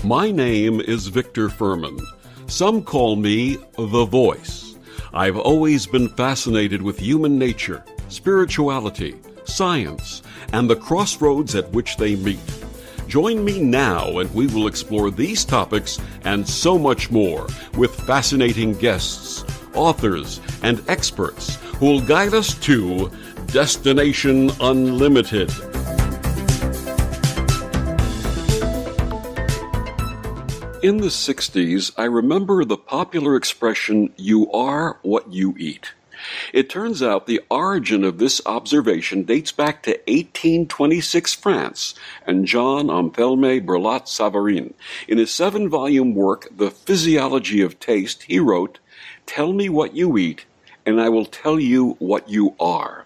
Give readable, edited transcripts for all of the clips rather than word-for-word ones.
My name is Victor Furman. Some call me The Voice. I've always been fascinated with human nature, spirituality, science, and the crossroads at which they meet. Join me now and we will explore these topics and so much more with fascinating guests, authors, and experts who will guide us to Destination Unlimited. In the 60s, I remember the popular expression, "You are what you eat." It turns out the origin of this observation dates back to 1826 France and John Anthelme Brillat-Savarin. In his 7-volume work, The Physiology of Taste, he wrote, "Tell me what you eat, and I will tell you what you are."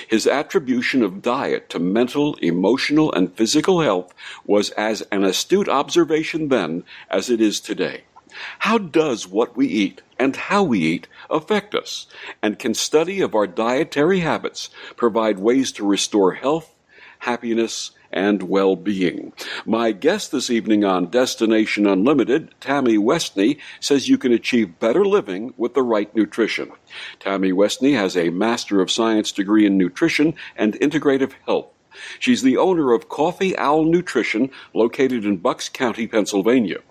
His attribution of diet to mental, emotional, and physical health was as an astute observation then as it is today. How does what we eat and how we eat affect us? And can study of our dietary habits provide ways to restore health, happiness, and well-being? My guest this evening on Destination Unlimited, Tammy Westney, says you can achieve better living with the right nutrition. Tammy Westney has a Master of Science degree in Nutrition and Integrative Health. She's the owner of Coffee Owl Nutrition, located in Bucks County, Pennsylvania.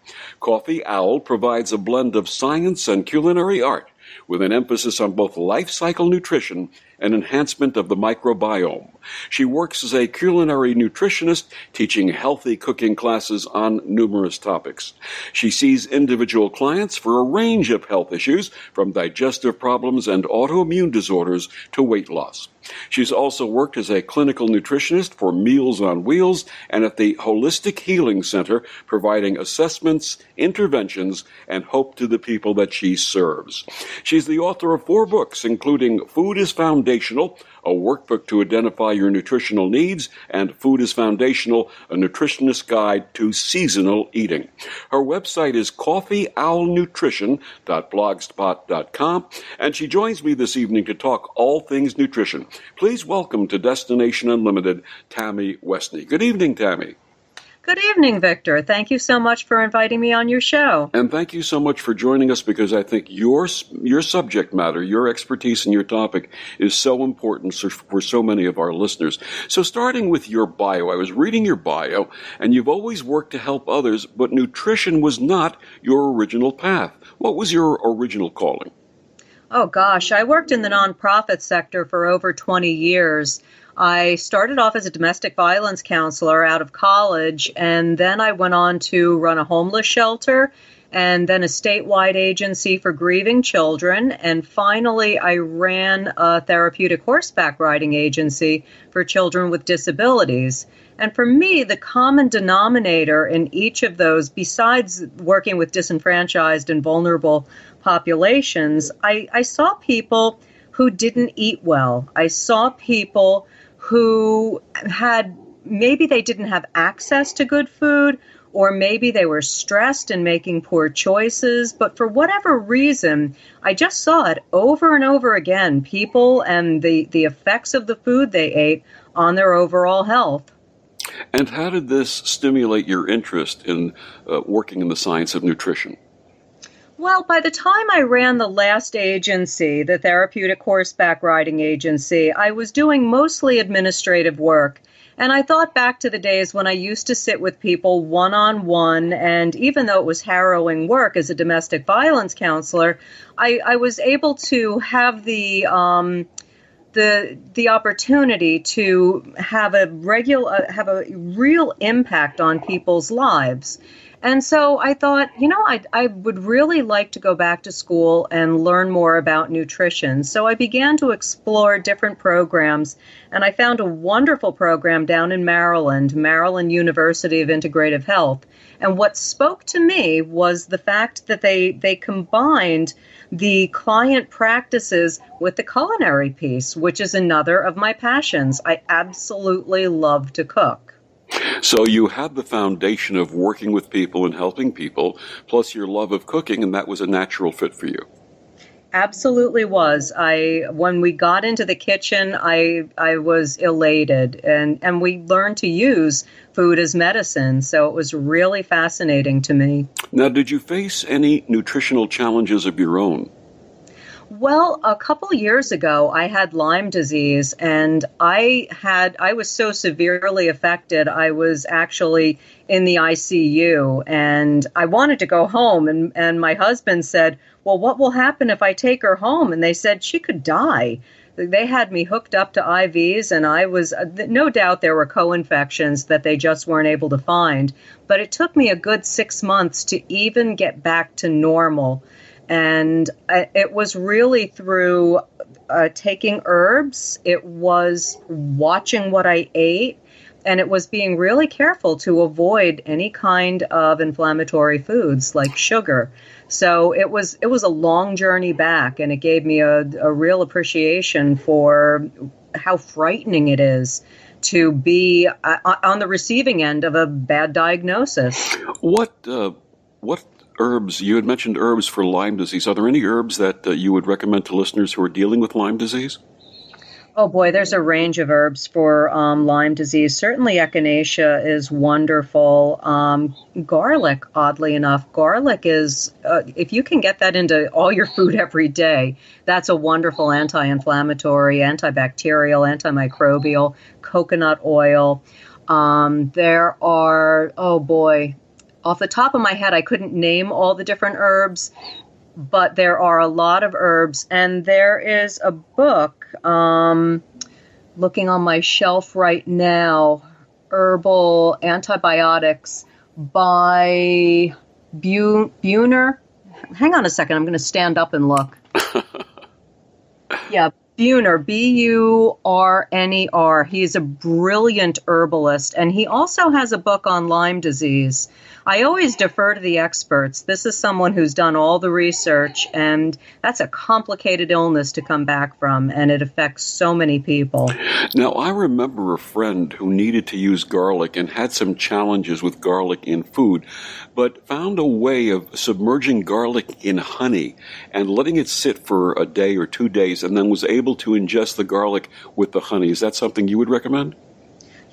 Coffee Owl provides a blend of science and culinary art, with an emphasis on both life cycle nutrition and enhancement of the microbiome. She works as a culinary nutritionist, teaching healthy cooking classes on numerous topics. She sees individual clients for a range of health issues, from digestive problems and autoimmune disorders to weight loss. She's also worked as a clinical nutritionist for Meals on Wheels and at the Holistic Healing Center, providing assessments, interventions, and hope to the people that she serves. She's the author of 4 books, including Food is Foundational, a workbook to identify your nutritional needs, and Food is Foundational, a nutritionist's guide to seasonal eating. Her website is coffeeowlnutrition.blogspot.com, and she joins me this evening to talk all things nutrition. Please welcome to Destination Unlimited, Tammy Westney. Good evening, Tammy. Good evening, Victor. Thank you so much for inviting me on your show. And thank you so much for joining us, because I think your subject matter, your expertise and your topic is so important for so many of our listeners. So starting with your bio, I was reading your bio, and you've always worked to help others, but nutrition was not your original path. What was your original calling? Oh, gosh, I worked in the nonprofit sector for over 20 years. I started off as a domestic violence counselor out of college, and then I went on to run a homeless shelter and then a statewide agency for grieving children. And finally, I ran a therapeutic horseback riding agency for children with disabilities. And for me, the common denominator in each of those, besides working with disenfranchised and vulnerable populations, I saw people who didn't eat well. I saw people who maybe they didn't have access to good food, or maybe they were stressed and making poor choices. But for whatever reason, I just saw it over and over again, people and the effects of the food they ate on their overall health. And how did this stimulate your interest in working in the science of nutrition? Well, by the time I ran the last agency, the therapeutic horseback riding agency, I was doing mostly administrative work. And I thought back to the days when I used to sit with people one-on-one, and even though it was harrowing work as a domestic violence counselor, I was able to have the opportunity to have a real impact on people's lives. And so I thought, I would really like to go back to school and learn more about nutrition. So I began to explore different programs, and I found a wonderful program down in Maryland University of Integrative Health. And what spoke to me was the fact that they combined the client practices with the culinary piece, which is another of my passions. I absolutely love to cook. So you had the foundation of working with people and helping people, plus your love of cooking, and that was a natural fit for you. Absolutely was. When we got into the kitchen, I was elated, and we learned to use food as medicine. So it was really fascinating to me. Now, did you face any nutritional challenges of your own? Well, a couple years ago, I had Lyme disease, and I was so severely affected. I was actually in the ICU, and I wanted to go home. And my husband said, "Well, what will happen if I take her home?" And they said she could die. They had me hooked up to IVs, and I was no doubt there were co-infections that they just weren't able to find. But it took me a good 6 months to even get back to normal. And it was really through taking herbs. It was watching what I ate. And it was being really careful to avoid any kind of inflammatory foods like sugar. So it was a long journey back, and it gave me a real appreciation for how frightening it is to be on the receiving end of a bad diagnosis. What herbs, you had mentioned herbs for Lyme disease. Are there any herbs that you would recommend to listeners who are dealing with Lyme disease? Oh boy, there's a range of herbs for Lyme disease. Certainly echinacea is wonderful. Garlic, oddly enough, garlic is, if you can get that into all your food every day, that's a wonderful anti-inflammatory, antibacterial, antimicrobial. Coconut oil. There are, oh boy, off the top of my head, I couldn't name all the different herbs, but there are a lot of herbs. And there is a book, looking on my shelf right now, Herbal Antibiotics by Buhner. Hang on a second, I'm going to stand up and look. Yeah, Buhner, Burner. He's a brilliant herbalist, and he also has a book on Lyme disease. I always defer to the experts. This is someone who's done all the research, and that's a complicated illness to come back from, and it affects so many people. Now, I remember a friend who needed to use garlic and had some challenges with garlic in food, but found a way of submerging garlic in honey and letting it sit for a day or 2 days, and then was able to ingest the garlic with the honey. Is that something you would recommend?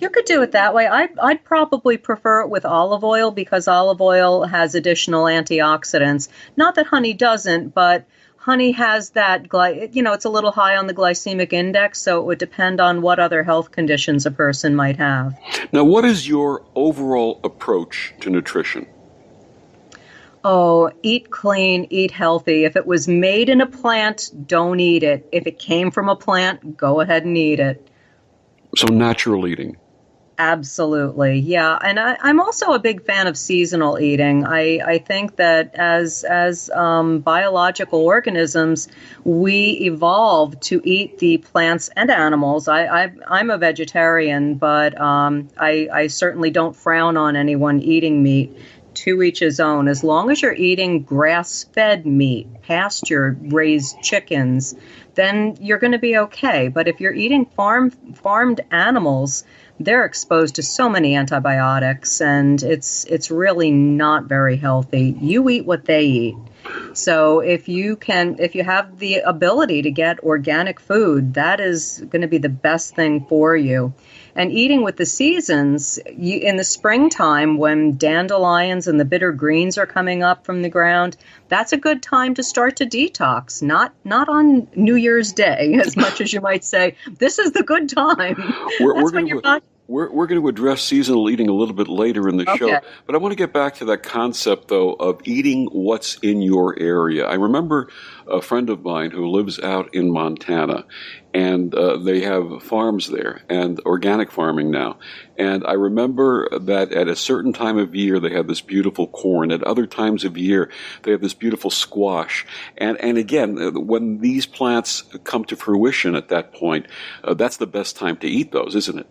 You could do it that way. I'd probably prefer it with olive oil because olive oil has additional antioxidants. Not that honey doesn't, but honey has that, it's a little high on the glycemic index, so it would depend on what other health conditions a person might have. Now, what is your overall approach to nutrition? Oh, eat clean, eat healthy. If it was made in a plant, don't eat it. If it came from a plant, go ahead and eat it. So natural eating. Absolutely. Yeah. And I'm also a big fan of seasonal eating. I think that as biological organisms, we evolved to eat the plants and animals. I'm a vegetarian, but I certainly don't frown on anyone eating meat. To each his own. As long as you're eating grass-fed meat, pasture-raised chickens, then you're going to be okay. But if you're eating farmed animals, they're exposed to so many antibiotics, and it's really not very healthy. You eat what they eat. So if you have the ability to get organic food, that is going to be the best thing for you. And eating with the seasons, in the springtime when dandelions and the bitter greens are coming up from the ground, that's a good time to start to detox. Not on New Year's Day, as much as you might say, this is the good time. We're going to address seasonal eating a little bit later in the show, but I want to get back to that concept, though, of eating what's in your area. I remember a friend of mine who lives out in Montana, and they have farms there, and organic farming now. And I remember that at a certain time of year, they have this beautiful corn. At other times of year, they have this beautiful squash. And again, when these plants come to fruition at that point, that's the best time to eat those, isn't it?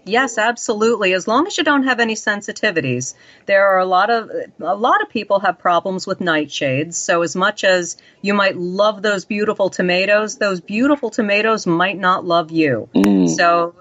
Yes, absolutely. As long as you don't have any sensitivities. There are a lot of people have problems with nightshades. So as much as you might love those beautiful tomatoes might not love you. So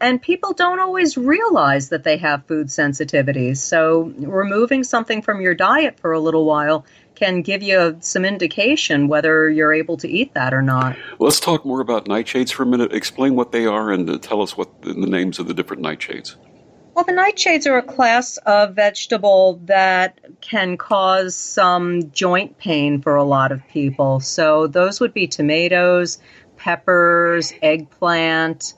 and people don't always realize that they have food sensitivities. So removing something from your diet for a little while can give you some indication whether you're able to eat that or not. Let's talk more about nightshades for a minute. Explain what they are and tell us what the names of the different nightshades. Well, the nightshades are a class of vegetable that can cause some joint pain for a lot of people. So those would be tomatoes, peppers, eggplant.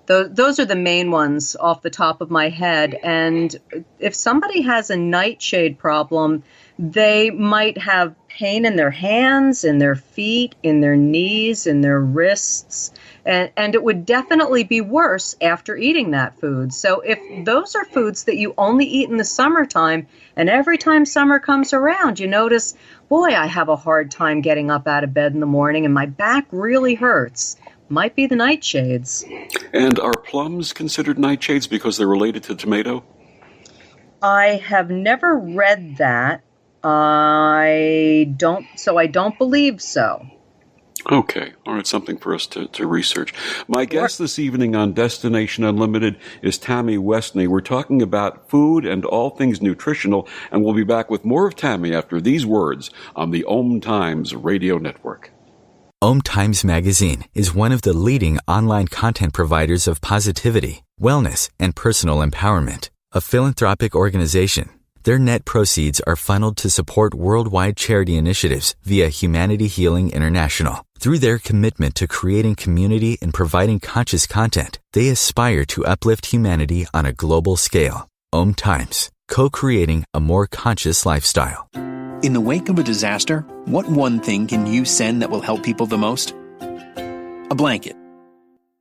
Those are the main ones off the top of my head. And if somebody has a nightshade problem, they might have pain in their hands, in their feet, in their knees, in their wrists. And it would definitely be worse after eating that food. So if those are foods that you only eat in the summertime, and every time summer comes around, you notice, boy, I have a hard time getting up out of bed in the morning and my back really hurts. Might be the nightshades. And are plums considered nightshades because they're related to tomato? I have never read that. I don't believe so. Okay. All right. Something for us to research. My guest this evening on Destination Unlimited is Tammy Westney. We're talking about food and all things nutritional, and we'll be back with more of Tammy after these words on the OMTimes radio network. OMTimes Magazine is one of the leading online content providers of positivity, wellness, and personal empowerment. A philanthropic organization, their net proceeds are funneled to support worldwide charity initiatives via Humanity Healing International. Through their commitment to creating community and providing conscious content, they aspire to uplift humanity on a global scale. OMTimes, co-creating a more conscious lifestyle. In the wake of a disaster, what one thing can you send that will help people the most? A blanket,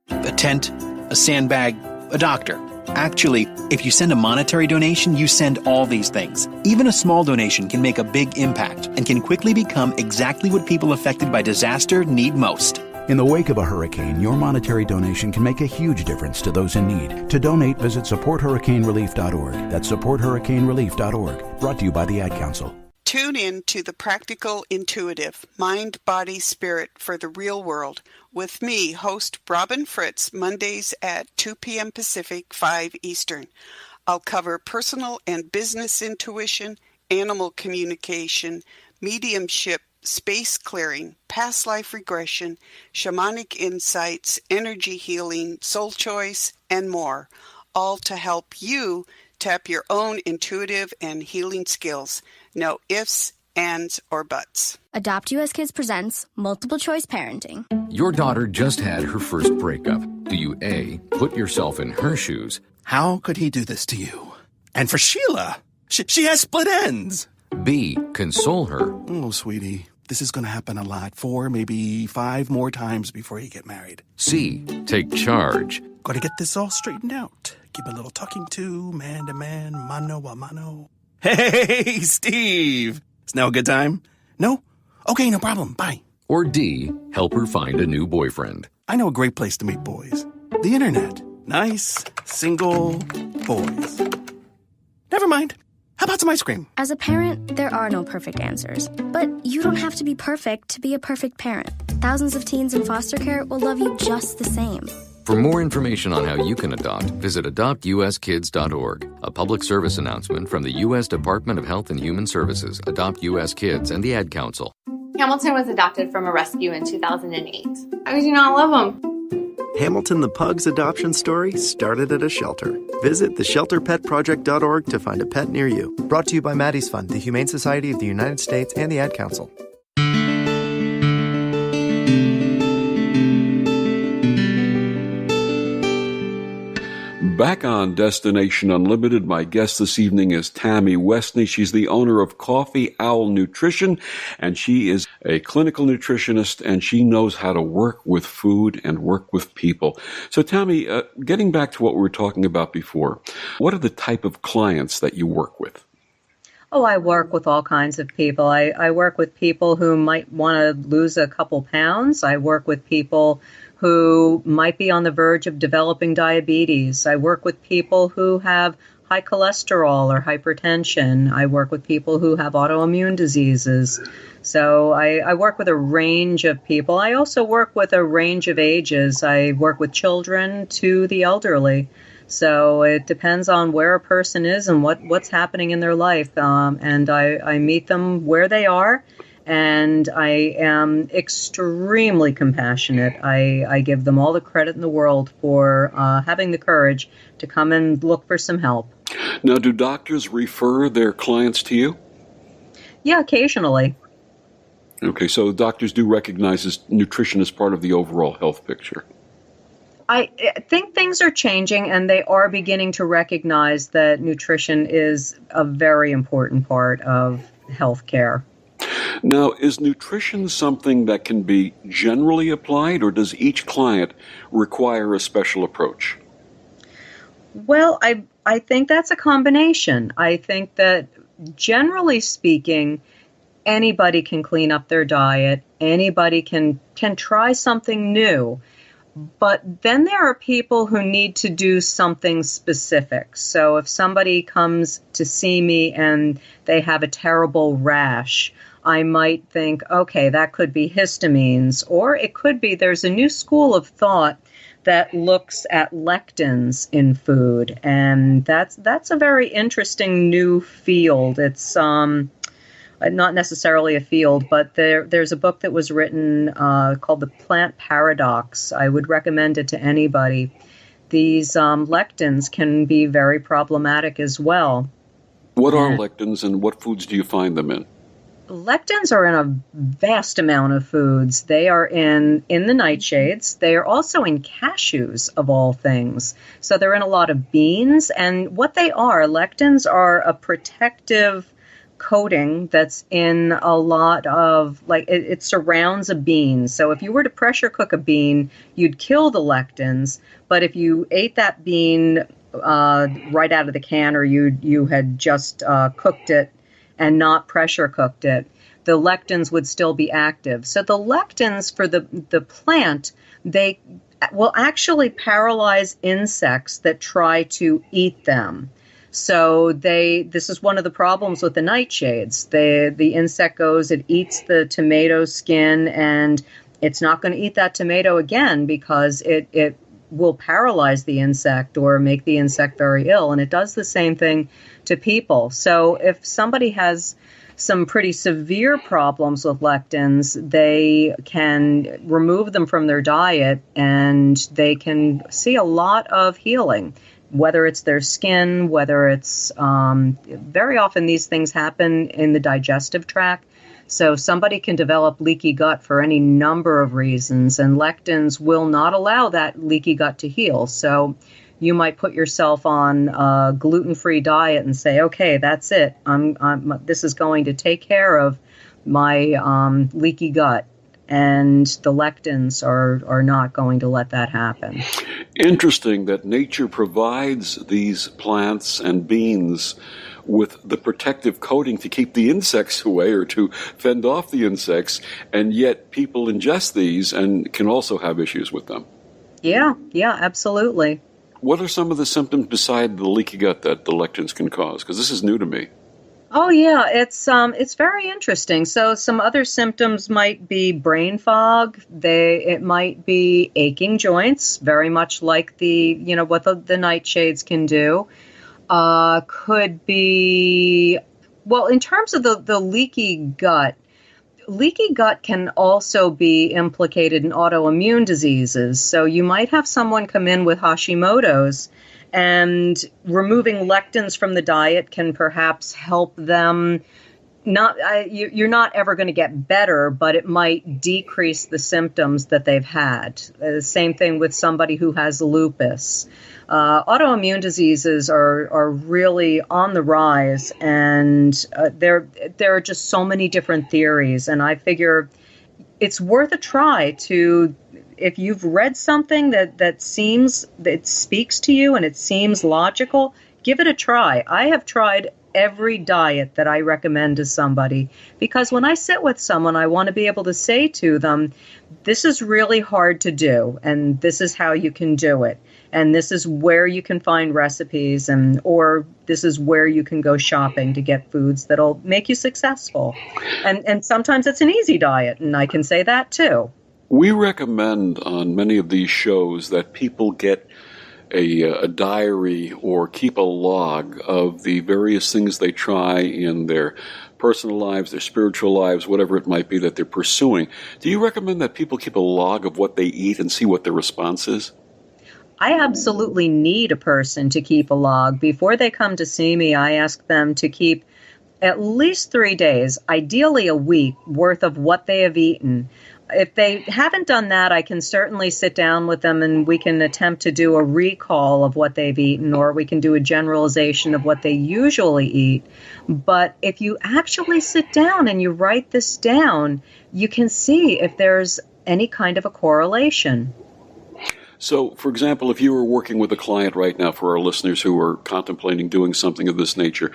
a tent, a sandbag, a doctor. Actually, if you send a monetary donation, you send all these things. Even a small donation can make a big impact and can quickly become exactly what people affected by disaster need most. In the wake of a hurricane, your monetary donation can make a huge difference to those in need. To donate, visit supporthurricanerelief.org. That's supporthurricanerelief.org. Brought to you by the Ad Council. Tune in to The Practical Intuitive, Mind, Body, Spirit for the Real World with me, host Robin Fritz, Mondays at 2 p.m. Pacific, 5 Eastern. I'll cover personal and business intuition, animal communication, mediumship, space clearing, past life regression, shamanic insights, energy healing, soul choice, and more, all to help you tap your own intuitive and healing skills. No ifs, ands, or buts. Adopt US Kids presents Multiple Choice Parenting. Your daughter just had her first breakup. Do you A, put yourself in her shoes? How could he do this to you? And for Sheila, she has split ends. B, console her. Oh, sweetie, this is going to happen a lot. 4, maybe 5 more times before you get married. C, take charge. Got to get this all straightened out. Give a little talking to, man to man, mano a mano. Hey, Steve! Is now a good time? No? Okay, no problem. Bye. Or D, help her find a new boyfriend. I know a great place to meet boys. The internet. Nice, single boys. Never mind. How about some ice cream? As a parent, there are no perfect answers. But you don't have to be perfect to be a perfect parent. Thousands of teens in foster care will love you just the same. For more information on how you can adopt, visit adoptuskids.org. A public service announcement from the U.S. Department of Health and Human Services, Adopt U.S. Kids, and the Ad Council. Hamilton was adopted from a rescue in 2008. How could you not love him? Hamilton the Pug's adoption story started at a shelter. Visit theshelterpetproject.org to find a pet near you. Brought to you by Maddie's Fund, the Humane Society of the United States, and the Ad Council. Back on Destination Unlimited, my guest this evening is Tammy Westney. She's the owner of Coffee Owl Nutrition, and she is a clinical nutritionist, and she knows how to work with food and work with people. So, Tammy, getting back to what we were talking about before, what are the type of clients that you work with? Oh, I work with all kinds of people. I work with people who might want to lose a couple pounds. I work with people who might be on the verge of developing diabetes. I work with people who have high cholesterol or hypertension. I work with people who have autoimmune diseases. So I work with a range of people. I also work with a range of ages. I work with children to the elderly. So it depends on where a person is and what's happening in their life. And I meet them where they are. And I am extremely compassionate. I give them all the credit in the world for having the courage to come and look for some help. Now, do doctors refer their clients to you? Yeah, occasionally. Okay, so doctors do recognize nutrition as part of the overall health picture. I think things are changing, and they are beginning to recognize that nutrition is a very important part of healthcare. Now, is nutrition something that can be generally applied, or does each client require a special approach? Well, I think that's a combination. I think that generally speaking, anybody can clean up their diet. Anybody can try something new. But then there are people who need to do something specific. So if somebody comes to see me and they have a terrible rash, I might think, okay, that could be histamines, or it could be there's a new school of thought that looks at lectins in food, and that's a very interesting new field. It's not necessarily a field, but there's a book that was written called The Plant Paradox. I would recommend it to anybody. These lectins can be very problematic as well. What are lectins, and what foods do you find them in? Lectins are in a vast amount of foods. They are in the nightshades. They are also in cashews, of all things. So they're in a lot of beans. And what they are, lectins are a protective coating that's in a lot of, like, it surrounds a bean. So if you were to pressure cook a bean, you'd kill the lectins. But if you ate that bean right out of the can, or you had just cooked it and not pressure cooked it, the lectins would still be active. So the lectins for the plant, they will actually paralyze insects that try to eat them. So this is one of the problems with the nightshades. The insect goes, it eats the tomato skin, and it's not going to eat that tomato again because it will paralyze the insect or make the insect very ill. And it does the same thing to people. So if somebody has some pretty severe problems with lectins, they can remove them from their diet and they can see a lot of healing, whether it's their skin, whether it's very often these things happen in the digestive tract. So somebody can develop leaky gut for any number of reasons, and lectins will not allow that leaky gut to heal. So you might put yourself on a gluten-free diet and say, okay, that's it. This is going to take care of my leaky gut. And the lectins are not going to let that happen. Interesting that nature provides these plants and beans with the protective coating to keep the insects away or to fend off the insects, and yet people ingest these and can also have issues with them. Yeah, absolutely. What are some of the symptoms beside the leaky gut that the lectins can cause? Because this is new to me. Oh, yeah, it's very interesting. So some other symptoms might be brain fog. It might be aching joints, very much like what the nightshades can do. Could be, well, in terms of the leaky gut can also be implicated in autoimmune diseases. So you might have someone come in with Hashimoto's, and removing lectins from the diet can perhaps help them. You're not ever going to get better, but it might decrease the symptoms that they've had. The same thing with somebody who has lupus. Autoimmune diseases are really on the rise, and there are just so many different theories. And I figure it's worth a try to, if you've read something that speaks to you and it seems logical, give it a try. I have tried every diet that I recommend to somebody, because when I sit with someone, I want to be able to say to them, this is really hard to do, and this is how you can do it. And this is where you can find recipes, or this is where you can go shopping to get foods that'll make you successful. And sometimes it's an easy diet, and I can say that too. We recommend on many of these shows that people get a diary or keep a log of the various things they try in their personal lives, their spiritual lives, whatever it might be that they're pursuing. Do you recommend that people keep a log of what they eat and see what their response is? I absolutely need a person to keep a log. Before they come to see me, I ask them to keep at least 3 days, ideally a week, worth of what they have eaten. If they haven't done that, I can certainly sit down with them and we can attempt to do a recall of what they've eaten, or we can do a generalization of what they usually eat. But if you actually sit down and you write this down, you can see if there's any kind of a correlation. So, for example, if you were working with a client right now, for our listeners who are contemplating doing something of this nature,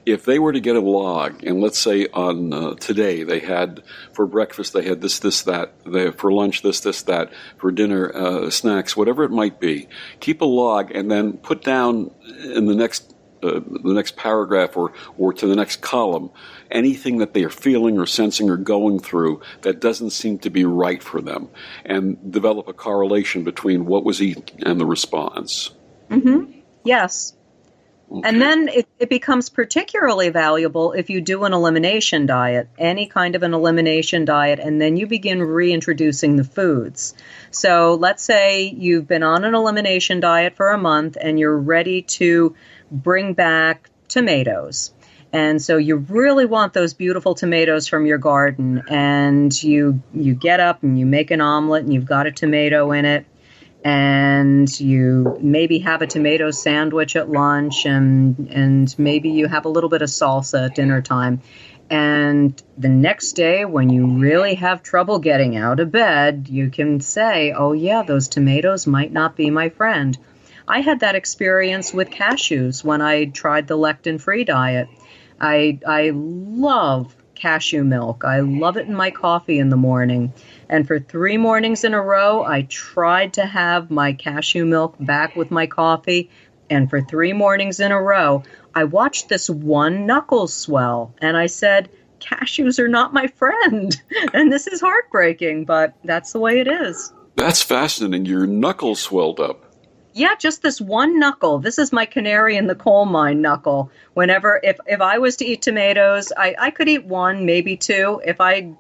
if they were to get a log, and let's say on today they had, for breakfast they had this, that, for lunch this, that, for dinner snacks, whatever it might be, keep a log and then put down in the next paragraph or to the next column anything that they are feeling or sensing or going through that doesn't seem to be right for them, and develop a correlation between what was eaten and the response. Mm-hmm. Yes. Okay. And then it becomes particularly valuable if you do an elimination diet, any kind of an elimination diet, and then you begin reintroducing the foods. So let's say you've been on an elimination diet for a month and you're ready to bring back tomatoes. And so you really want those beautiful tomatoes from your garden, and you get up and you make an omelet and you've got a tomato in it, and you maybe have a tomato sandwich at lunch, and maybe you have a little bit of salsa at dinner time. And the next day, when you really have trouble getting out of bed, you can say, oh yeah, those tomatoes might not be my friend. I had that experience with cashews when I tried the lectin-free diet. I love cashew milk. I love it in my coffee in the morning. And for 3 mornings in a row, I tried to have my cashew milk back with my coffee. And for 3 mornings in a row, I watched this one knuckle swell. And I said, cashews are not my friend. And this is heartbreaking, but that's the way it is. That's fascinating. Your knuckles swelled up. Yeah, just this one knuckle. This is my canary in the coal mine knuckle. Whenever, if I was to eat tomatoes, I could eat 1, maybe 2. If I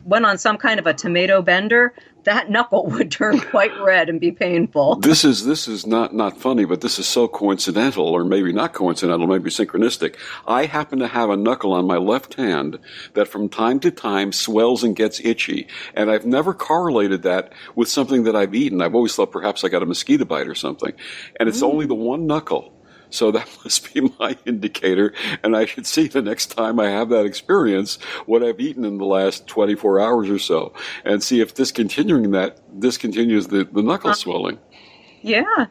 went on some kind of a tomato bender, that knuckle would turn quite red and be painful. This is not funny, but this is so coincidental, or maybe not coincidental, maybe synchronistic. I happen to have a knuckle on my left hand that from time to time swells and gets itchy, and I've never correlated that with something that I've eaten. I've always thought perhaps I got a mosquito bite or something, and it's only the one knuckle. So that must be my indicator, and I should see the next time I have that experience what I've eaten in the last 24 hours or so, and see if discontinues the knuckle swelling. Yeah,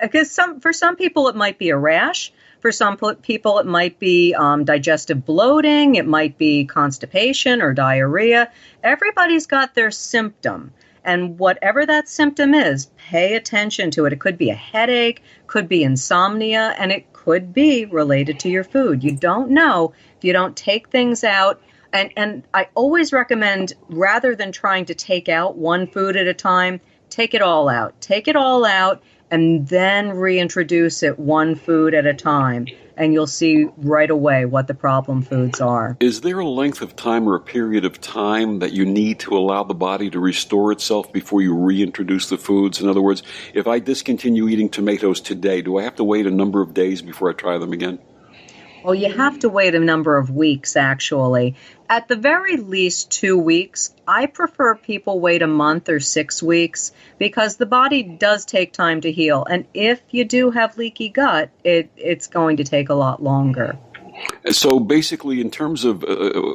because for some people it might be a rash. For some people it might be digestive bloating. It might be constipation or diarrhea. Everybody's got their symptom. And whatever that symptom is, pay attention to it. It could be a headache, could be insomnia, and it could be related to your food. You don't know if you don't take things out. And I always recommend, rather than trying to take out one food at a time, take it all out. Take it all out and then reintroduce it one food at a time. And you'll see right away what the problem foods are. Is there a length of time or a period of time that you need to allow the body to restore itself before you reintroduce the foods? In other words, if I discontinue eating tomatoes today, do I have to wait a number of days before I try them again? Well, you have to wait a number of weeks, actually. At the very least 2 weeks. I prefer people wait a month or 6 weeks because the body does take time to heal. And if you do have leaky gut, it's going to take a lot longer. So basically, in terms of,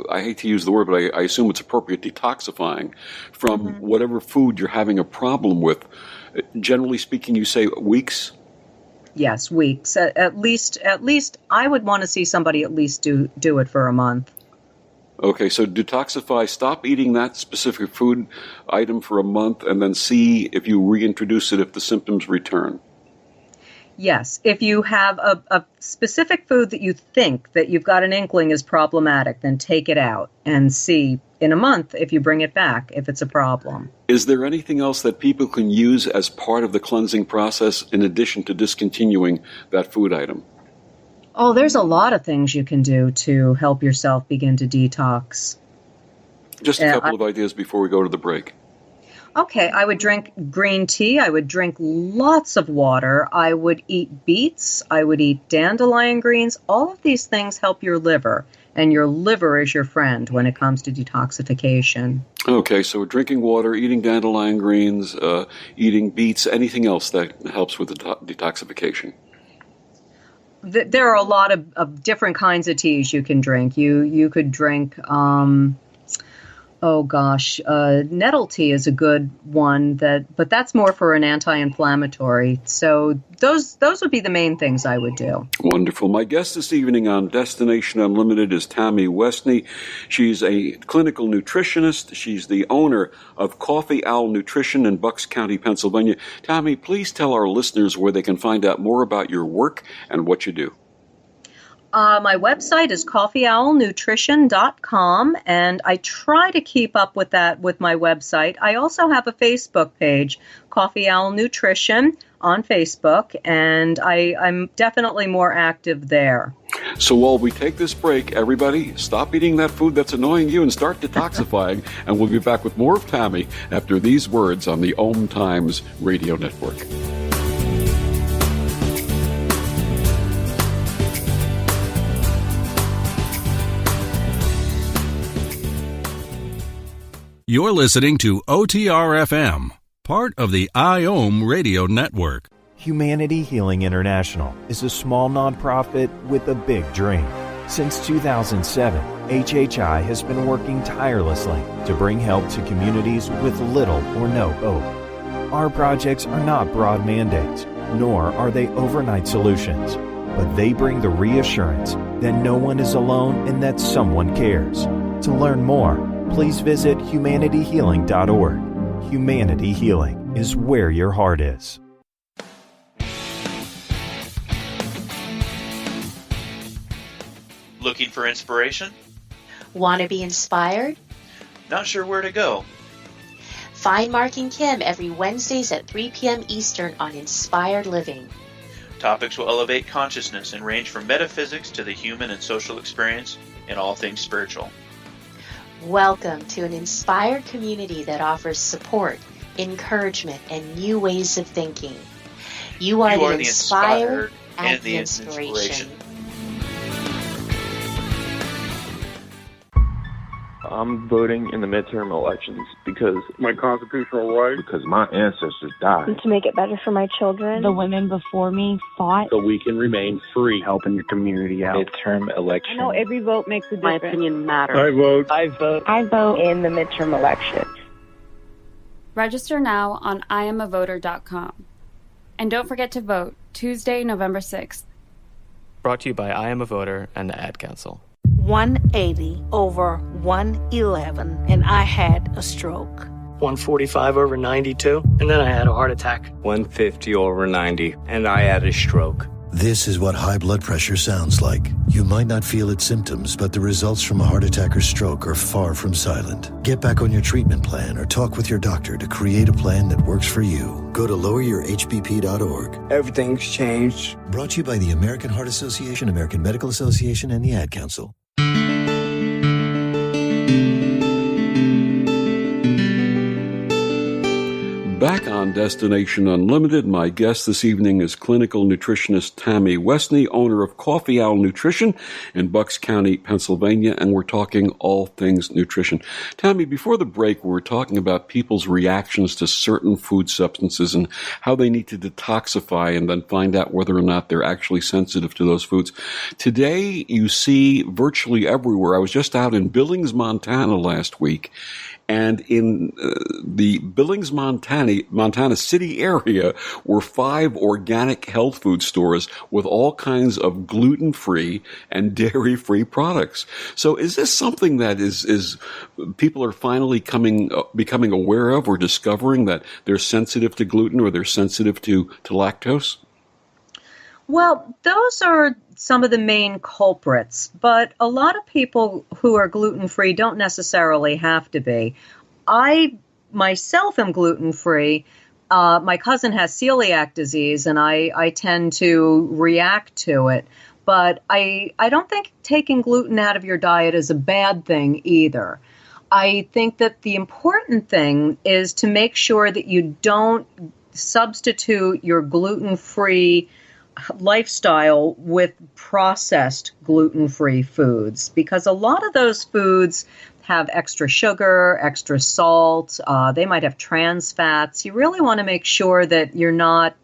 I hate to use the word, but I assume it's appropriate, detoxifying from whatever food you're having a problem with, generally speaking, you say weeks? Yes, weeks. At least I would want to see somebody at least do it for a month. Okay, so detoxify, stop eating that specific food item for a month, and then see if you reintroduce it if the symptoms return. Yes, if you have a specific food that you think that you've got an inkling is problematic, then take it out and see in a month if you bring it back, if it's a problem. Is there anything else that people can use as part of the cleansing process in addition to discontinuing that food item? Oh, there's a lot of things you can do to help yourself begin to detox. Just a couple of ideas before we go to the break. Okay, I would drink green tea. I would drink lots of water. I would eat beets. I would eat dandelion greens. All of these things help your liver, and your liver is your friend when it comes to detoxification. Okay, so drinking water, eating dandelion greens, eating beets, anything else that helps with the detoxification? There are a lot of different kinds of teas you can drink. You could drink... nettle tea is a good one, but that's more for an anti-inflammatory. So those would be the main things I would do. Wonderful. My guest this evening on Destination Unlimited is Tammy Westney. She's a clinical nutritionist. She's the owner of Coffee Owl Nutrition in Bucks County, Pennsylvania. Tammy, please tell our listeners where they can find out more about your work and what you do. My website is coffeeowlnutrition.com, and I try to keep up with that with my website. I also have a Facebook page, Coffee Owl Nutrition, on Facebook, and I'm definitely more active there. So while we take this break, everybody, stop eating that food that's annoying you and start detoxifying, and we'll be back with more of Tammy after these words on the OMTimes Radio Network. You're listening to OTR-FM, part of the IOM Radio Network. Humanity Healing International is a small nonprofit with a big dream. Since 2007, HHI has been working tirelessly to bring help to communities with little or no hope. Our projects are not broad mandates, nor are they overnight solutions, but they bring the reassurance that no one is alone and that someone cares. To learn more, please visit humanityhealing.org. Humanity Healing is where your heart is. Looking for inspiration? Want to be inspired? Not sure where to go? Find Mark and Kim every Wednesdays at 3 p.m. Eastern on Inspired Living. Topics will elevate consciousness and range from metaphysics to the human and social experience and all things spiritual. Welcome to an inspired community that offers support, encouragement, and new ways of thinking. You are the inspired and the inspiration. I'm voting in the midterm elections because my constitutional right, because my ancestors died. And to make it better for my children. The women before me fought. So we can remain free. Helping your community out. Midterm election. I know every vote makes a difference. My opinion matters. I vote. I vote. I vote in the midterm elections. Register now on IamAvoter.com. And don't forget to vote Tuesday, November 6th. Brought to you by I Am a Voter and the Ad Council. 180 over 111, and I had a stroke. 145 over 92, and then I had a heart attack. 150 over 90, and I had a stroke. This is what high blood pressure sounds like. You might not feel its symptoms, but the results from a heart attack or stroke are far from silent. Get back on your treatment plan or talk with your doctor to create a plan that works for you. Go to loweryourhbp.org. Everything's changed. Brought to you by the American Heart Association, American Medical Association, and the Ad Council. Back on Destination Unlimited, my guest this evening is clinical nutritionist Tammy Westney, owner of Coffee Owl Nutrition in Bucks County, Pennsylvania, and we're talking all things nutrition. Tammy, before the break, we were talking about people's reactions to certain food substances and how they need to detoxify and then find out whether or not they're actually sensitive to those foods. Today, you see virtually everywhere. I was just out in Billings, Montana last week, And in the Billings, Montana city area were 5 organic health food stores with all kinds of gluten-free and dairy-free products. So is this something that is people are finally becoming aware of or discovering that they're sensitive to gluten or they're sensitive to lactose? Well, those are some of the main culprits, but a lot of people who are gluten-free don't necessarily have to be. I myself am gluten-free. My cousin has celiac disease, and I tend to react to it. But I don't think taking gluten out of your diet is a bad thing either. I think that the important thing is to make sure that you don't substitute your gluten-free lifestyle with processed gluten-free foods, because a lot of those foods have extra sugar, extra salt, they might have trans fats. You really want to make sure that you're not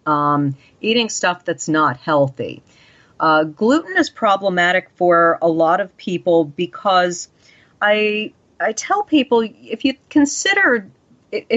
eating stuff that's not healthy. Gluten is problematic for a lot of people because I tell people, if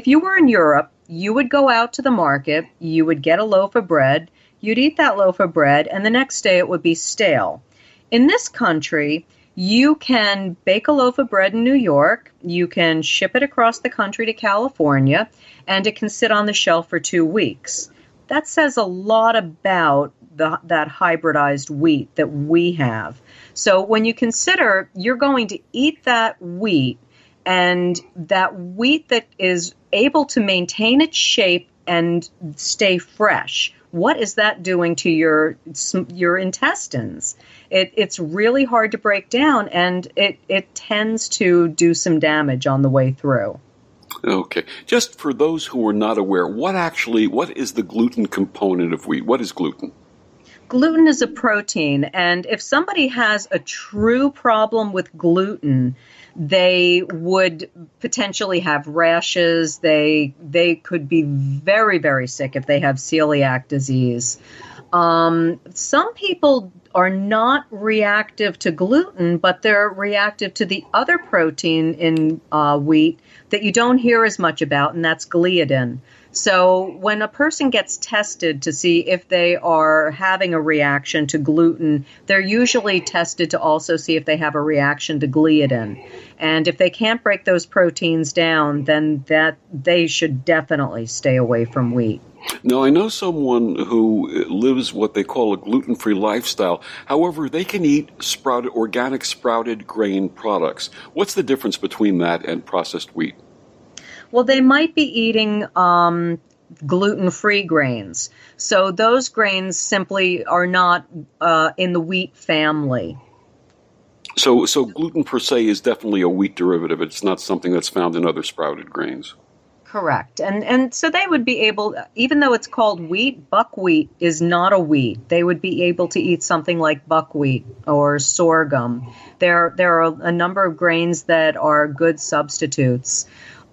you were in Europe, you would go out to the market, you would get a loaf of bread, you'd eat that loaf of bread, and the next day it would be stale. In this country, you can bake a loaf of bread in New York, you can ship it across the country to California, and it can sit on the shelf for 2 weeks. That says a lot about that hybridized wheat that we have. So when you consider you're going to eat that wheat, and that wheat that is able to maintain its shape and stay fresh, what is that doing to your intestines? It's really hard to break down, and it tends to do some damage on the way through. Okay. Just for those who are not aware, what is the gluten component of wheat? What is gluten? Gluten is a protein, and if somebody has a true problem with gluten, they would potentially have rashes. They could be very, very sick if they have celiac disease. Some people are not reactive to gluten, but they're reactive to the other protein in wheat that you don't hear as much about, and that's gliadin. So when a person gets tested to see if they are having a reaction to gluten, they're usually tested to also see if they have a reaction to gliadin. And if they can't break those proteins down, then they should definitely stay away from wheat. Now, I know someone who lives what they call a gluten-free lifestyle. However, they can eat organic sprouted grain products. What's the difference between that and processed wheat? Well, they might be eating gluten-free grains. So those grains simply are not in the wheat family. So gluten per se is definitely a wheat derivative. It's not something that's found in other sprouted grains. Correct. And so they would be able, even though it's called wheat, buckwheat is not a wheat. They would be able to eat something like buckwheat or sorghum. There are a number of grains that are good substitutes.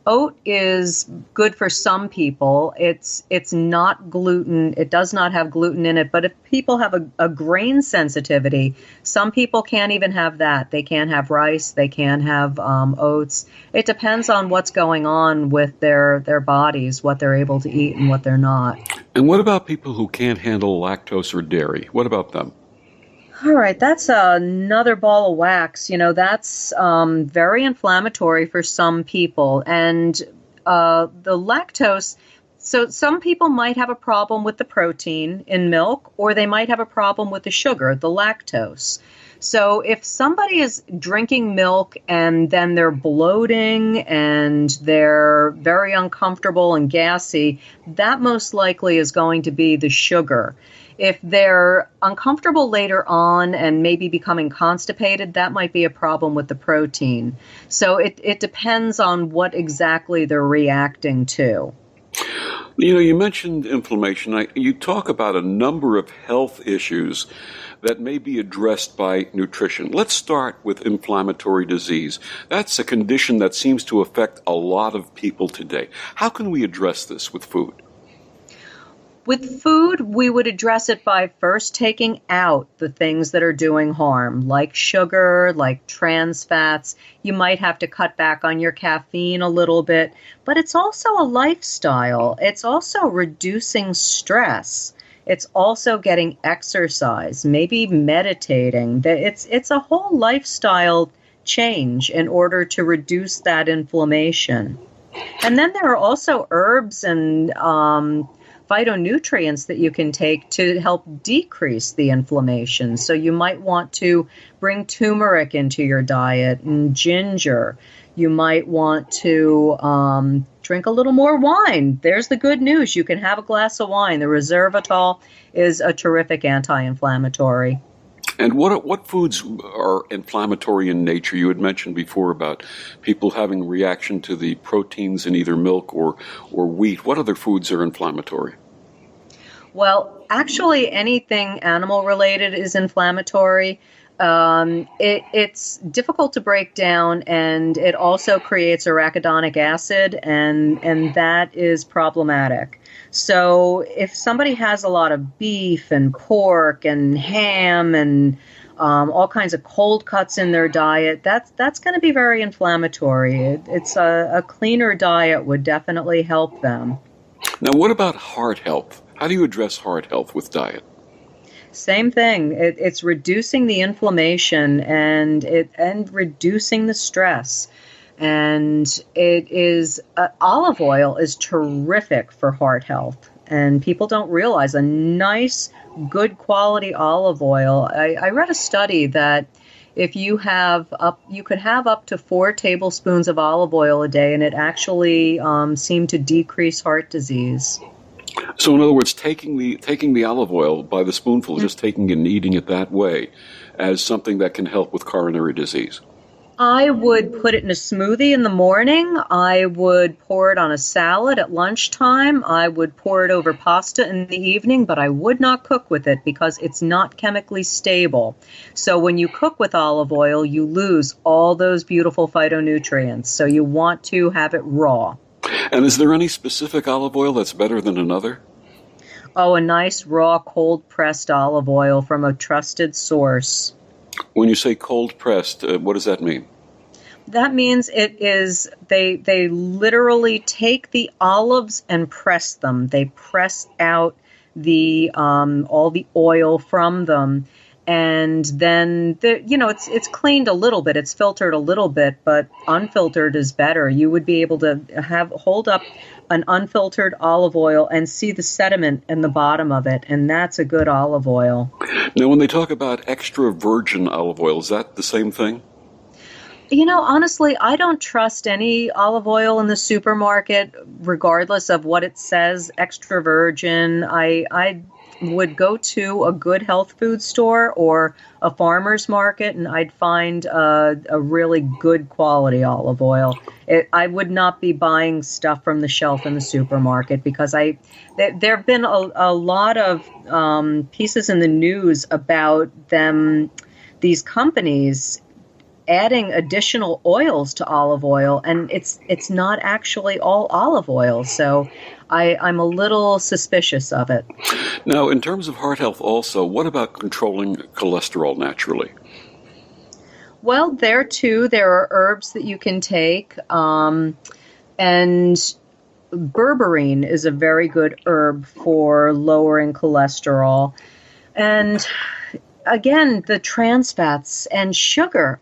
Oat is good for some people. It's not gluten. It does not have gluten in it. But if people have a grain sensitivity, some people can't even have that. They can't have rice. They can't have oats. It depends on what's going on with their bodies, what they're able to eat and what they're not. And what about people who can't handle lactose or dairy? What about them? All right, that's another ball of wax. That's very inflammatory for some people. And the lactose, so some people might have a problem with the protein in milk, or they might have a problem with the sugar, the lactose. So if somebody is drinking milk and then they're bloating and they're very uncomfortable and gassy, that most likely is going to be the sugar. If they're uncomfortable later on and maybe becoming constipated, that might be a problem with the protein. So it depends on what exactly they're reacting to. You mentioned inflammation. You talk about a number of health issues that may be addressed by nutrition. Let's start with inflammatory disease. That's a condition that seems to affect a lot of people today. How can we address this with food? With food, we would address it by first taking out the things that are doing harm, like sugar, like trans fats. You might have to cut back on your caffeine a little bit, but it's also a lifestyle. It's also reducing stress. It's also getting exercise, maybe meditating. It's a whole lifestyle change in order to reduce that inflammation. And then there are also herbs and phytonutrients that you can take to help decrease the inflammation. So you might want to bring turmeric into your diet and ginger. You might want to drink a little more wine. There's the good news. You can have a glass of wine. The resveratrol is a terrific anti-inflammatory. And what foods are inflammatory in nature? You had mentioned before about people having a reaction to the proteins in either milk or wheat. What other foods are inflammatory? Well, actually, anything animal-related is inflammatory. It's difficult to break down, and it also creates arachidonic acid, and that is problematic. So if somebody has a lot of beef and pork and ham and all kinds of cold cuts in their diet, that's going to be very inflammatory. It's a cleaner diet would definitely help them. Now, what about heart health? How do you address heart health with diet? Same thing. It's reducing the inflammation and reducing the stress. And it is olive oil is terrific for heart health, and people don't realize a nice, good quality olive oil. I read a study that if you could have up to 4 tablespoons of olive oil a day, and it actually seemed to decrease heart disease. So, in other words, taking the olive oil by the spoonful, just taking it and eating it that way, as something that can help with coronary disease. I would put it in a smoothie in the morning. I would pour it on a salad at lunchtime. I would pour it over pasta in the evening, but I would not cook with it because it's not chemically stable. So when you cook with olive oil, you lose all those beautiful phytonutrients. So you want to have it raw. And is there any specific olive oil that's better than another? Oh, a nice raw cold-pressed olive oil from a trusted source. When you say cold-pressed, what does that mean? That means it is, they literally take the olives and press them. They press out the all the oil from them. And then, it's cleaned a little bit. It's filtered a little bit, but unfiltered is better. You would be able to hold up an unfiltered olive oil and see the sediment in the bottom of it, and that's a good olive oil. Now, when they talk about extra virgin olive oil, is that the same thing? Honestly, I don't trust any olive oil in the supermarket, regardless of what it says, extra virgin. I would go to a good health food store or a farmer's market, and I'd find a really good quality olive oil. I would not be buying stuff from the shelf in the supermarket because there have been a lot of pieces in the news about these companies adding additional oils to olive oil, and it's not actually all olive oil. So I'm a little suspicious of it. Now, in terms of heart health also, what about controlling cholesterol naturally? Well, there too, there are herbs that you can take, and berberine is a very good herb for lowering cholesterol. And again, the trans fats and sugar.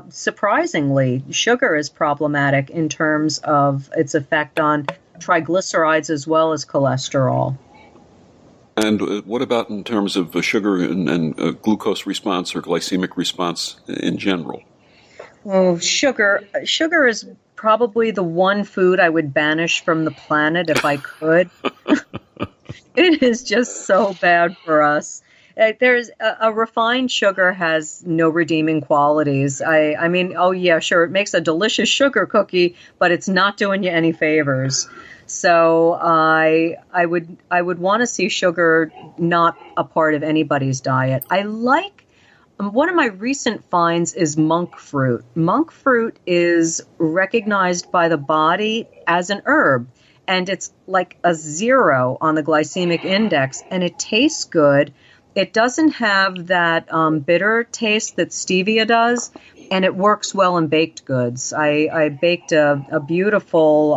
Surprisingly, sugar is problematic in terms of its effect on triglycerides as well as cholesterol. And what about in terms of sugar and glucose response or glycemic response in general? Oh, sugar is probably the one food I would banish from the planet if I could. It is just so bad for us. There's a refined sugar has no redeeming qualities. I mean, oh yeah, sure, it makes a delicious sugar cookie, but it's not doing you any favors. So I would want to see sugar not a part of anybody's diet. I like one of my recent finds is monk fruit. Monk fruit is recognized by the body as an herb. and it's like a 0 on the glycemic index, and it tastes good. It doesn't have that bitter taste that stevia does, and it works well in baked goods. I baked a beautiful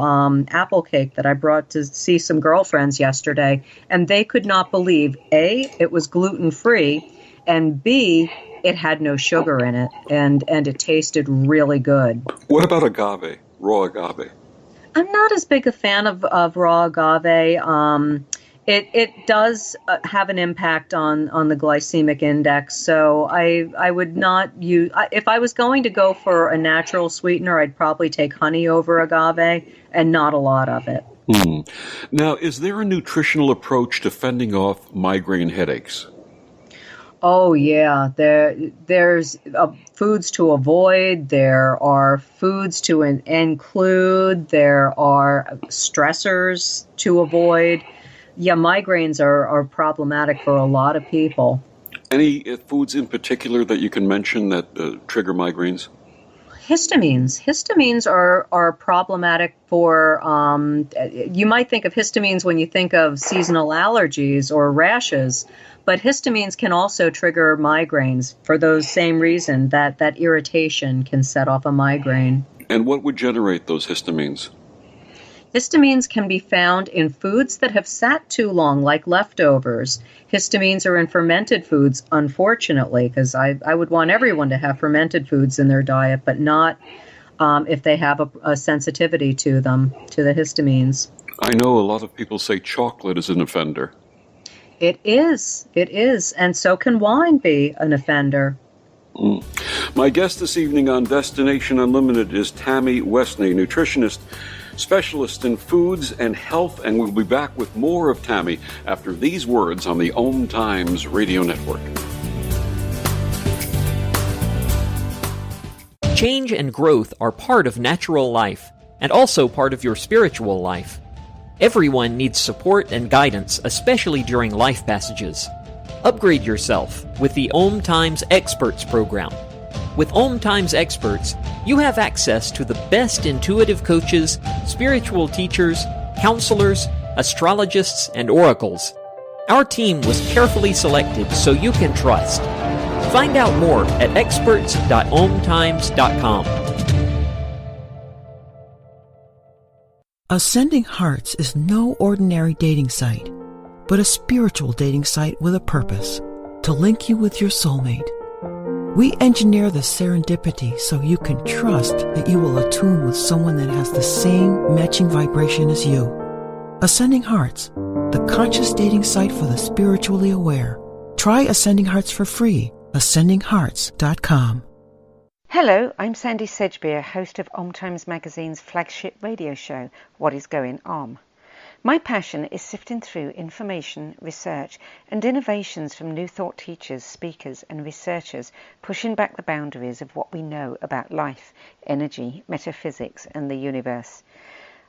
apple cake that I brought to see some girlfriends yesterday, and they could not believe, A, it was gluten-free, and B, it had no sugar in it, and it tasted really good. What about agave, raw agave? I'm not as big a fan of raw agave. It does have an impact on the glycemic index, so I would not use. If I was going to go for a natural sweetener, I'd probably take honey over agave, and not a lot of it. Now, is there a nutritional approach to fending off migraine headaches? Oh yeah, there's foods to avoid. There are foods to include. There are stressors to avoid. Yeah, migraines are problematic for a lot of people. Any foods in particular that you can mention that trigger migraines? Histamines. Histamines are problematic for, you might think of histamines when you think of seasonal allergies or rashes, but histamines can also trigger migraines for those same reason, that irritation can set off a migraine. And what would generate those histamines? Histamines can be found in foods that have sat too long, like leftovers. Histamines are in fermented foods, unfortunately, because I would want everyone to have fermented foods in their diet, but not if they have a sensitivity to them, to the histamines. I know a lot of people say chocolate is an offender. It is, and so can wine be an offender. My guest this evening on Destination Unlimited is Tammy Westney, nutritionist, specialist in foods and health, and we'll be back with more of Tammy after these words on the OMTimes radio network. Change and growth are part of natural life, and also part of your spiritual life. Everyone needs support and guidance, especially during life passages. Upgrade yourself with the OMTimes Experts program. With OMTimes Experts, you have access to the best intuitive coaches, spiritual teachers, counselors, astrologists, and oracles. Our team was carefully selected so you can trust. Find out more at experts.omtimes.com. Ascending Hearts is no ordinary dating site, but a spiritual dating site with a purpose, to link you with your soulmate. We engineer the serendipity so you can trust that you will attune with someone that has the same matching vibration as you. Ascending Hearts, the conscious dating site for the spiritually aware. Try Ascending Hearts for free. AscendingHearts.com. Hello, I'm Sandy Sedgbeer, host of OMTimes Magazine's flagship radio show, What is Going On? My passion is sifting through information, research, and innovations from new thought teachers, speakers, and researchers pushing back the boundaries of what we know about life, energy, metaphysics, and the universe.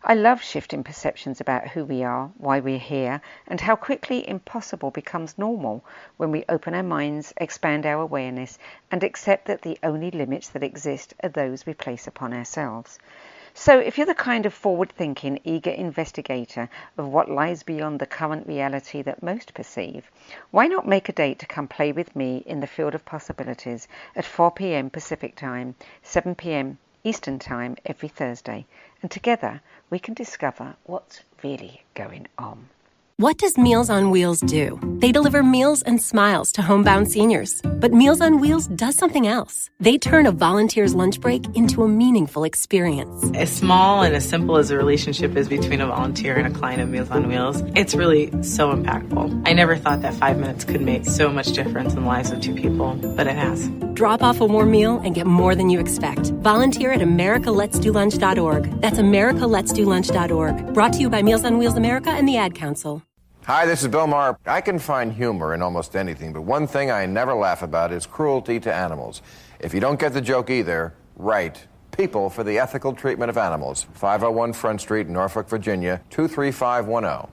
I love shifting perceptions about who we are, why we're here, and how quickly impossible becomes normal when we open our minds, expand our awareness, and accept that the only limits that exist are those we place upon ourselves. So if you're the kind of forward-thinking, eager investigator of what lies beyond the current reality that most perceive, why not make a date to come play with me in the field of possibilities at 4 p.m. Pacific Time, 7 p.m. Eastern Time every Thursday, and together we can discover what's really going on. What does Meals on Wheels do? They deliver meals and smiles to homebound seniors. But Meals on Wheels does something else. They turn a volunteer's lunch break into a meaningful experience. As small and as simple as the relationship is between a volunteer and a client of Meals on Wheels, it's really so impactful. I never thought that 5 minutes could make so much difference in the lives of two people, but it has. Drop off a warm meal and get more than you expect. Volunteer at americaletsdolunch.org. That's americaletsdolunch.org. Brought to you by Meals on Wheels America and the Ad Council. Hi, this is Bill Maher. I can find humor in almost anything, but one thing I never laugh about is cruelty to animals. If you don't get the joke either, write People for the Ethical Treatment of Animals, 501 Front Street, Norfolk, Virginia, 23510.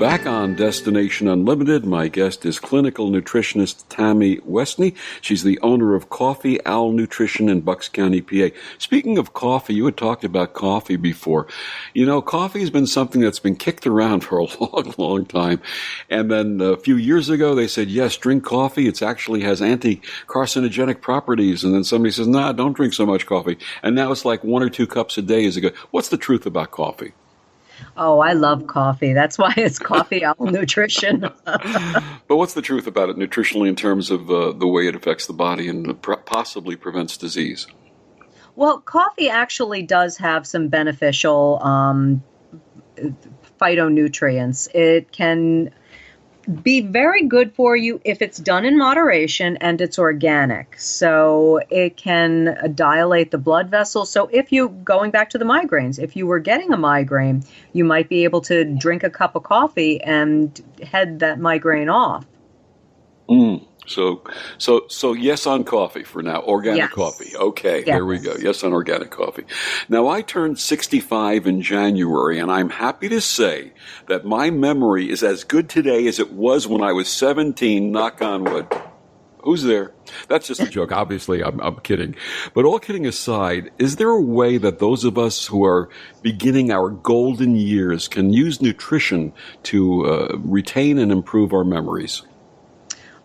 Back on Destination Unlimited, my guest is clinical nutritionist Tammy Westney. She's the owner of Coffee Owl Nutrition in Bucks County, PA. Speaking of coffee, you had talked about coffee before. You know, coffee has been something that's been kicked around for a long, long time. And then a few years ago, they said, yes, drink coffee. It actually has anti-carcinogenic properties. And then somebody says, nah, don't drink so much coffee. And now it's like 1 or 2 cups a day is good. What's the truth about coffee? Oh, I love coffee. That's why it's Coffee Owl Nutrition. But what's the truth about it nutritionally in terms of the way it affects the body and possibly prevents disease? Well, coffee actually does have some beneficial phytonutrients. It can be very good for you if it's done in moderation and it's organic. So it can dilate the blood vessels. So if you, going back to the migraines, if you were getting a migraine, you might be able to drink a cup of coffee and head that migraine off. So yes on coffee for now. Organic coffee. Okay, There we go. Yes on organic coffee. Now, I turned 65 in January, and I'm happy to say that my memory is as good today as it was when I was 17, knock on wood. Who's there? That's just a joke. Obviously, I'm kidding. But all kidding aside, is there a way that those of us who are beginning our golden years can use nutrition to retain and improve our memories?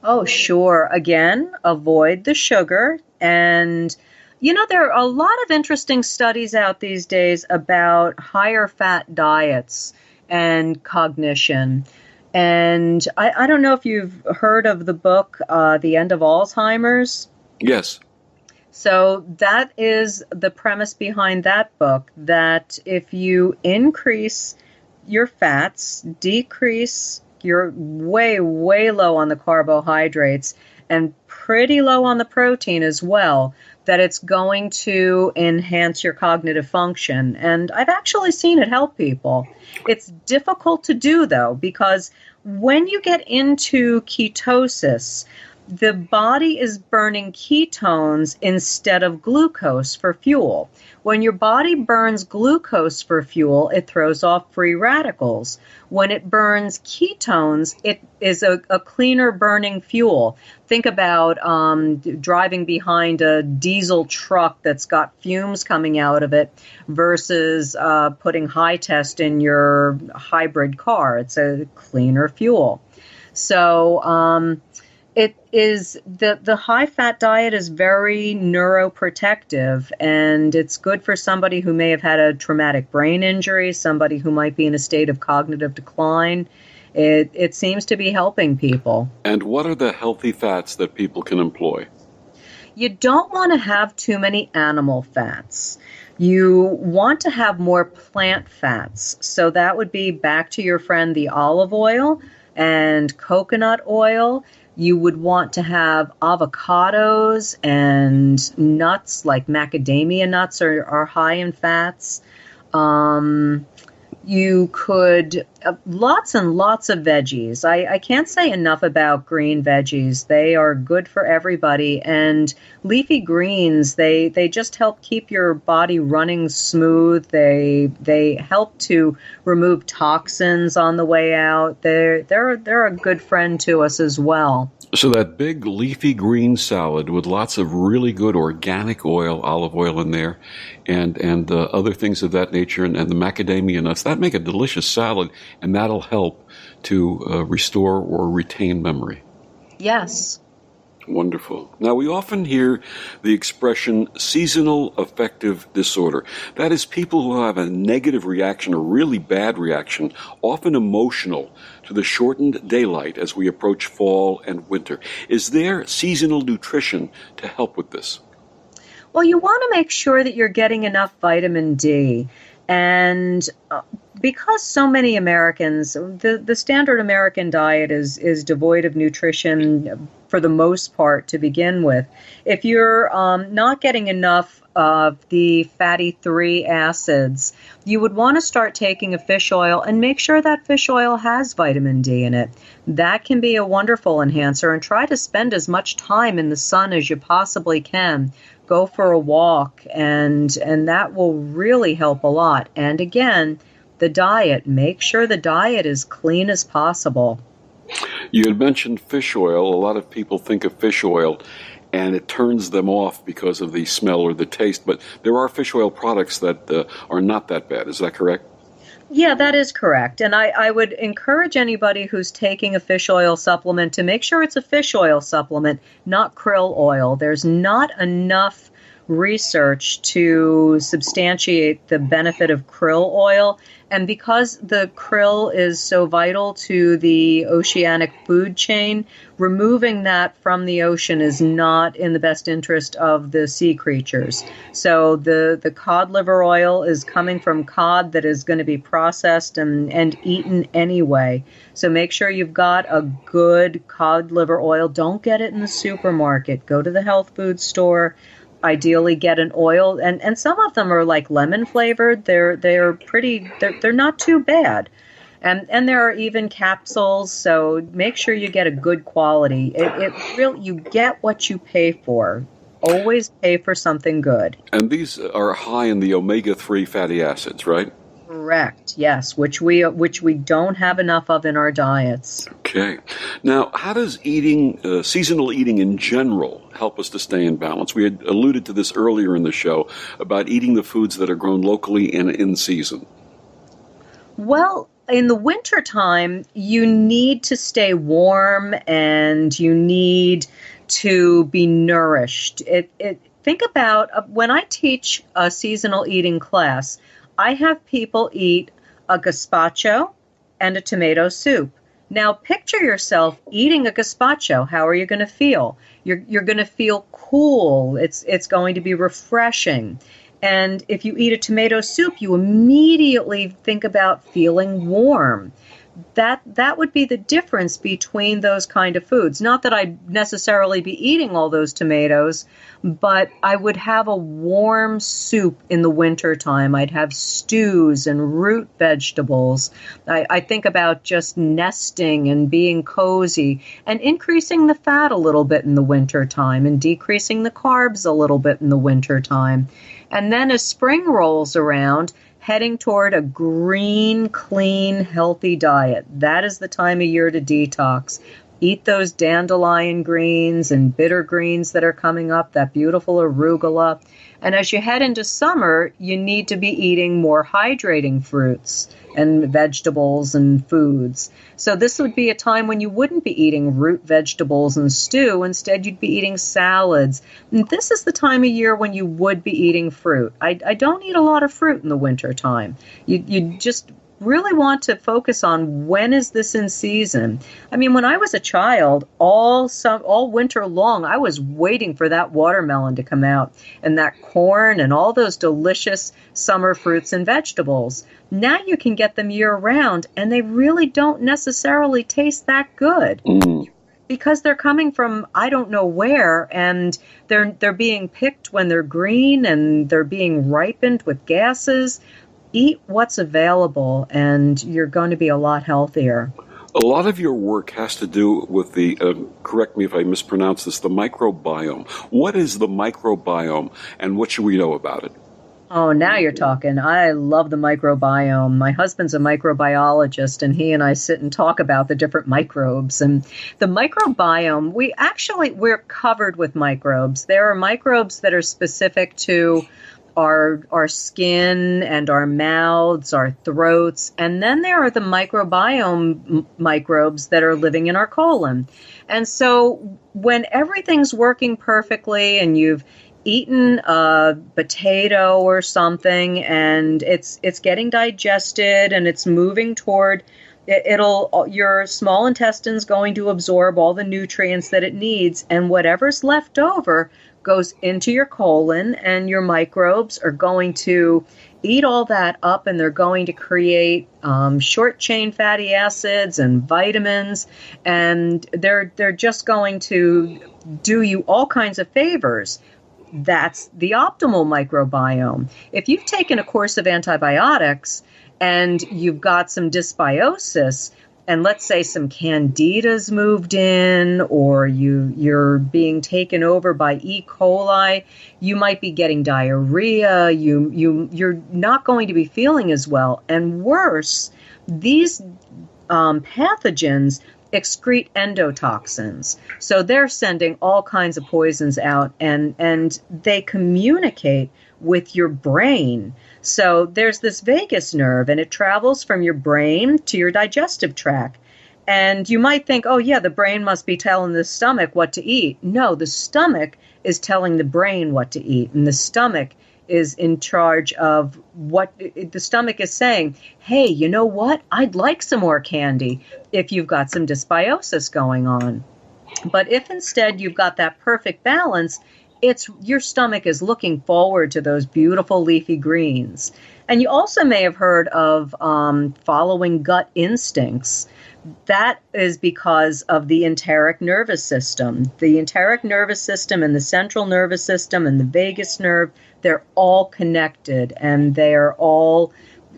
Oh, sure. Again, avoid the sugar. And, you know, there are a lot of interesting studies out these days about higher fat diets and cognition. And I don't know if you've heard of the book, The End of Alzheimer's. Yes. So that is the premise behind that book, that if you increase your fats, decrease, you're way, way low on the carbohydrates and pretty low on the protein as well, that it's going to enhance your cognitive function. And I've actually seen it help people. It's difficult to do, though, because when you get into ketosis, the body is burning ketones instead of glucose for fuel. When your body burns glucose for fuel, it throws off free radicals. When it burns ketones, it is a cleaner burning fuel. Think about driving behind a diesel truck that's got fumes coming out of it versus putting high test in your hybrid car. It's a cleaner fuel. So it is the high-fat diet is very neuroprotective, and it's good for somebody who may have had a traumatic brain injury, somebody who might be in a state of cognitive decline. It seems to be helping people. And what are the healthy fats that people can employ? You don't want to have too many animal fats. You want to have more plant fats. So that would be, back to your friend, the olive oil and coconut oil. You would want to have avocados and nuts like macadamia nuts are high in fats. You could, lots and lots of veggies. I can't say enough about green veggies. They are good for everybody. And leafy greens, they just help keep your body running smooth. They help to remove toxins on the way out. They're a good friend to us as well. So that big leafy green salad with lots of really good organic oil, olive oil in there, and other things of that nature, and the macadamia nuts, that make a delicious salad, and that'll help to restore or retain memory. Yes. Wonderful. Now, we often hear the expression seasonal affective disorder. That is, people who have a negative reaction, a really bad reaction, often emotional, to the shortened daylight as we approach fall and winter. Is there seasonal nutrition to help with this? Well, you want to make sure that you're getting enough vitamin D. And because so many Americans, the standard American diet is devoid of nutrition for the most part to begin with. If you're not getting enough of the fatty 3 acids, you would want to start taking a fish oil and make sure that fish oil has vitamin D in it. That can be a wonderful enhancer, and try to spend as much time in the sun as you possibly can. Go for a walk, and that will really help a lot. And again, the diet. Make sure the diet is clean as possible. You had mentioned fish oil. A lot of people think of fish oil and it turns them off because of the smell or the taste, but there are fish oil products that are not that bad. Is that correct? Yeah, that is correct. And I would encourage anybody who's taking a fish oil supplement to make sure it's a fish oil supplement, not krill oil. There's not enough research to substantiate the benefit of krill oil. And because the krill is so vital to the oceanic food chain, removing that from the ocean is not in the best interest of the sea creatures. So the cod liver oil is coming from cod that is going to be processed and eaten anyway. So make sure you've got a good cod liver oil. Don't get it in the supermarket. Go to the health food store. Ideally get an oil, and some of them are like lemon flavored. They're not too bad. And there are even capsules, so make sure you get a good quality. You get what you pay for. Always pay for something good. And these are high in the omega-3 fatty acids, right? Correct, yes, which we don't have enough of in our diets. Okay. Now, how does seasonal eating in general help us to stay in balance? We had alluded to this earlier in the show about eating the foods that are grown locally and in season. Well, in the wintertime, you need to stay warm and you need to be nourished. Think about when I teach a seasonal eating class, I have people eat a gazpacho and a tomato soup. Now, picture yourself eating a gazpacho. How are you going to feel? You're going to feel cool. It's going to be refreshing. And if you eat a tomato soup, you immediately think about feeling warm. That would be the difference between those kind of foods. Not that I'd necessarily be eating all those tomatoes, but I would have a warm soup in the wintertime. I'd have stews and root vegetables. I think about just nesting and being cozy and increasing the fat a little bit in the wintertime and decreasing the carbs a little bit in the wintertime. And then as spring rolls around, heading toward a green, clean, healthy diet. That is the time of year to detox. Eat those dandelion greens and bitter greens that are coming up, that beautiful arugula. And as you head into summer, you need to be eating more hydrating fruits and vegetables and foods. So this would be a time when you wouldn't be eating root vegetables and stew. Instead, you'd be eating salads. And this is the time of year when you would be eating fruit. I don't eat a lot of fruit in the winter time. You just really want to focus on when is this in season. I mean, when I was a child, all winter long, I was waiting for that watermelon to come out and that corn and all those delicious summer fruits and vegetables. Now you can get them year round, and they really don't necessarily taste that good. Because they're coming from I don't know where, and they're being picked when they're green and they're being ripened with gases. Eat what's available, and you're going to be a lot healthier. A lot of your work has to do with the, correct me if I mispronounce this, the microbiome. What is the microbiome, and what should we know about it? Oh, now you're talking. I love the microbiome. My husband's a microbiologist, and he and I sit and talk about the different microbes. And the microbiome, we're covered with microbes. There are microbes that are specific to our skin and our mouths, our throats, and then there are the microbiome microbes that are living in our colon. And so when everything's working perfectly and you've eaten a potato or something and it's getting digested and it's moving toward your small intestine's going to absorb all the nutrients that it needs, and whatever's left over goes into your colon, and your microbes are going to eat all that up, and they're going to create short chain fatty acids and vitamins, and they're just going to do you all kinds of favors. That's the optimal microbiome. If you've taken a course of antibiotics and you've got some dysbiosis, and let's say some candidas moved in, or you're being taken over by E. coli, you might be getting diarrhea, you're not going to be feeling as well. And worse, these pathogens excrete endotoxins. So they're sending all kinds of poisons out, and they communicate with your brain. So there's this vagus nerve, and it travels from your brain to your digestive tract. And you might think, oh yeah, the brain must be telling the stomach what to eat. No, the stomach is telling the brain what to eat. And the stomach is in charge of what the stomach is saying. Hey, you know what? I'd like some more candy if you've got some dysbiosis going on. But if instead you've got that perfect balance, it's your stomach is looking forward to those beautiful leafy greens. And you also may have heard of following gut instincts. That is because of the enteric nervous system. The enteric nervous system and the central nervous system and the vagus nerve, they're all connected and they're all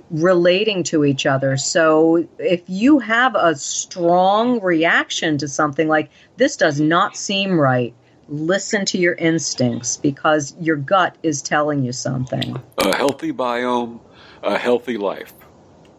relating to each other. So if you have a strong reaction to something like, this does not seem right, listen to your instincts, because your gut is telling you something. A healthy biome, a healthy life.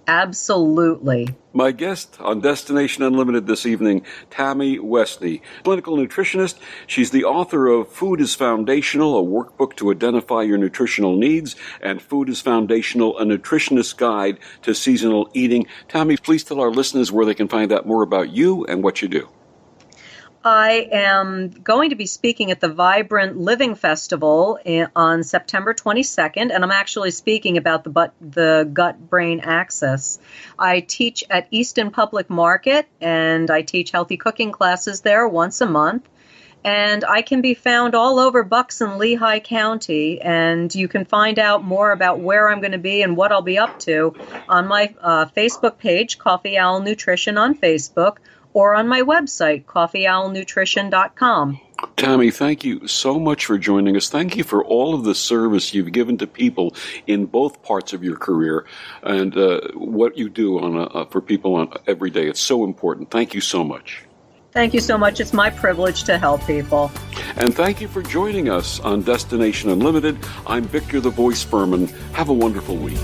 Absolutely. My guest on Destination Unlimited this evening, Tammy Westney, clinical nutritionist. She's the author of Food is Foundational, a workbook to identify your nutritional needs, and Food is Foundational, a nutritionist's guide to seasonal eating. Tammy, please tell our listeners where they can find out more about you and what you do. I am going to be speaking at the Vibrant Living Festival on September 22nd, and I'm actually speaking about the gut-brain axis. I teach at Easton Public Market, and I teach healthy cooking classes there once a month. And I can be found all over Bucks and Lehigh County, and you can find out more about where I'm going to be and what I'll be up to on my Facebook page, Coffee Owl Nutrition on Facebook, or on my website, coffeeowlnutrition.com. Tammy, thank you so much for joining us. Thank you for all of the service you've given to people in both parts of your career and what you do for people every day. It's so important. Thank you so much. Thank you so much. It's my privilege to help people. And thank you for joining us on Destination Unlimited. I'm Victor the Voice Furman. Have a wonderful week.